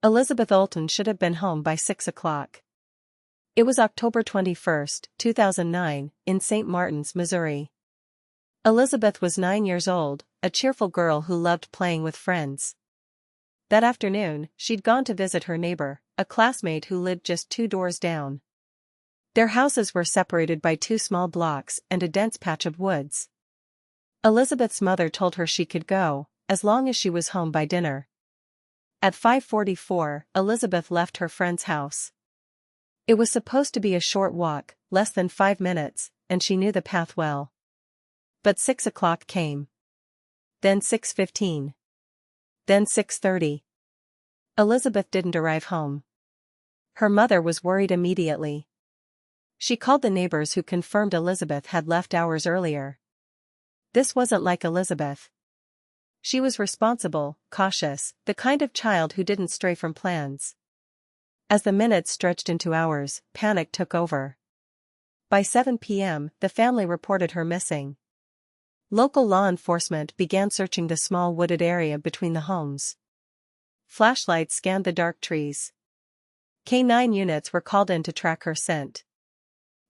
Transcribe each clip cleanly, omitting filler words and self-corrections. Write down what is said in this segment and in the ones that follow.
Elizabeth Olten should have been home by 6 o'clock. It was October 21, 2009, in St. Martins, Missouri. Elizabeth was 9 years old, a cheerful girl who loved playing with friends. That afternoon, she'd gone to visit her neighbor, a classmate who lived just 2 doors down. Their houses were separated by 2 small blocks and a dense patch of woods. Elizabeth's mother told her she could go, as long as she was home by dinner. At 5:44, Elizabeth left her friend's house. It was supposed to be a short walk, less than 5 minutes, and she knew the path well. But 6 o'clock came. Then 6:15. Then 6:30. Elizabeth didn't arrive home. Her mother was worried immediately. She called the neighbors who confirmed Elizabeth had left hours earlier. This wasn't like Elizabeth. She was responsible, cautious, the kind of child who didn't stray from plans. As the minutes stretched into hours, panic took over. By 7 p.m., the family reported her missing. Local law enforcement began searching the small wooded area between the homes. Flashlights scanned the dark trees. K9 units were called in to track her scent.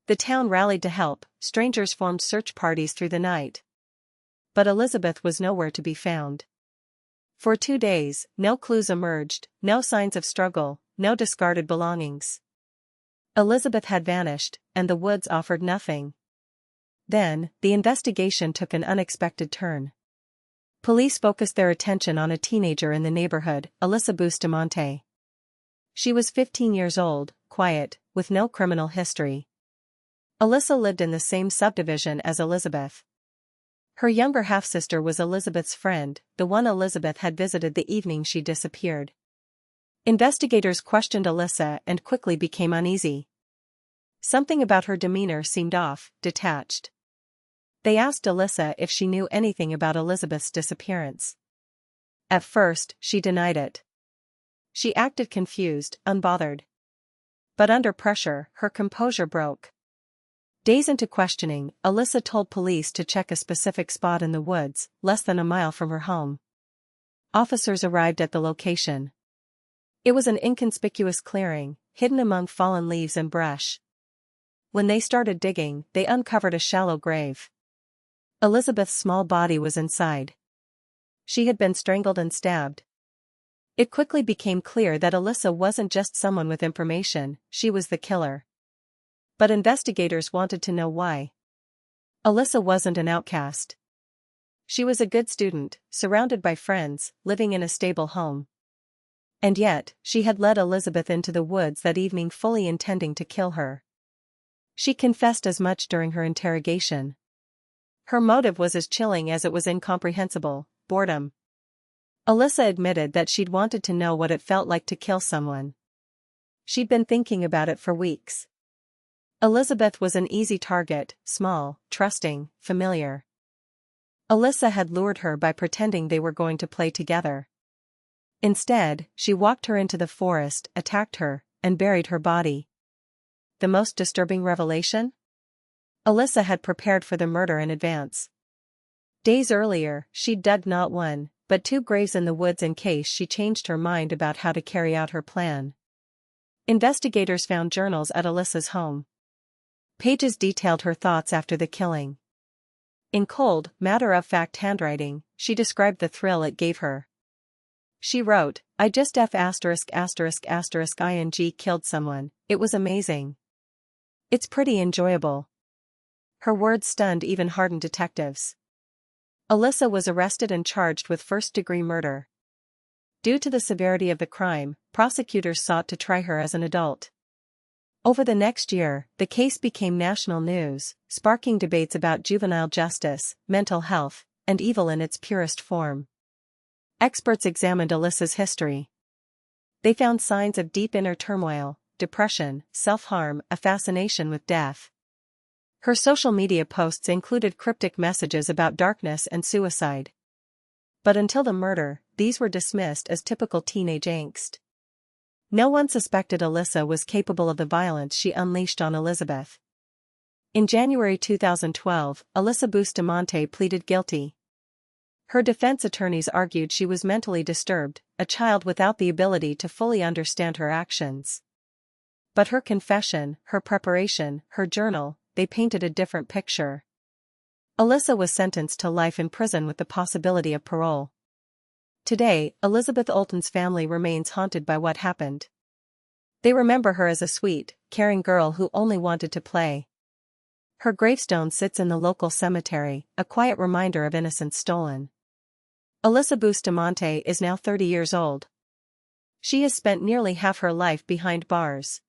The town rallied to help, strangers formed search parties through the night. But Elizabeth was nowhere to be found. For 2 days, no clues emerged, no signs of struggle, no discarded belongings. Elizabeth had vanished, and the woods offered nothing. Then, the investigation took an unexpected turn. Police focused their attention on a teenager in the neighborhood, Alyssa Bustamante. She was 15 years old, quiet, with no criminal history. Alyssa lived in the same subdivision as Elizabeth. Her younger half-sister was Elizabeth's friend, the one Elizabeth had visited the evening she disappeared. Investigators questioned Alyssa and quickly became uneasy. Something about her demeanor seemed off, detached. They asked Alyssa if she knew anything about Elizabeth's disappearance. At first, she denied it. She acted confused, unbothered. But under pressure, her composure broke. Days into questioning, Alyssa told police to check a specific spot in the woods, less than a mile from her home. Officers arrived at the location. It was an inconspicuous clearing, hidden among fallen leaves and brush. When they started digging, they uncovered a shallow grave. Elizabeth's small body was inside. She had been strangled and stabbed. It quickly became clear that Alyssa wasn't just someone with information, she was the killer. But investigators wanted to know why. Alyssa wasn't an outcast. She was a good student, surrounded by friends, living in a stable home. And yet, she had led Elizabeth into the woods that evening fully intending to kill her. She confessed as much during her interrogation. Her motive was as chilling as it was incomprehensible: boredom. Alyssa admitted that she'd wanted to know what it felt like to kill someone. She'd been thinking about it for weeks. Elizabeth was an easy target, small, trusting, familiar. Alyssa had lured her by pretending they were going to play together. Instead, she walked her into the forest, attacked her, and buried her body. The most disturbing revelation? Alyssa had prepared for the murder in advance. Days earlier, she'd dug not 1, but 2 graves in the woods in case she changed her mind about how to carry out her plan. Investigators found journals at Alyssa's home. Pages detailed her thoughts after the killing. In cold, matter-of-fact handwriting, she described the thrill it gave her. She wrote, "I just ing killed someone, it was amazing. It's pretty enjoyable." Her words stunned even hardened detectives. Alyssa was arrested and charged with first-degree murder. Due to the severity of the crime, prosecutors sought to try her as an adult. Over the next year, the case became national news, sparking debates about juvenile justice, mental health, and evil in its purest form. Experts examined Alyssa's history. They found signs of deep inner turmoil, depression, self-harm, a fascination with death. Her social media posts included cryptic messages about darkness and suicide. But until the murder, these were dismissed as typical teenage angst. No one suspected Alyssa was capable of the violence she unleashed on Elizabeth. In January 2012, Alyssa Bustamante pleaded guilty. Her defense attorneys argued she was mentally disturbed, a child without the ability to fully understand her actions. But her confession, her preparation, her journal, they painted a different picture. Alyssa was sentenced to life in prison with the possibility of parole. Today, Elizabeth Olten's family remains haunted by what happened. They remember her as a sweet, caring girl who only wanted to play. Her gravestone sits in the local cemetery, a quiet reminder of innocence stolen. Alyssa Bustamante is now 30 years old. She has spent nearly half her life behind bars.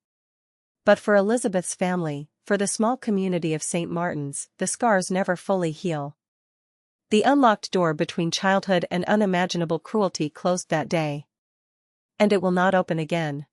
But for Elizabeth's family, for the small community of St. Martin's, the scars never fully heal. The unlocked door between childhood and unimaginable cruelty closed that day. And it will not open again.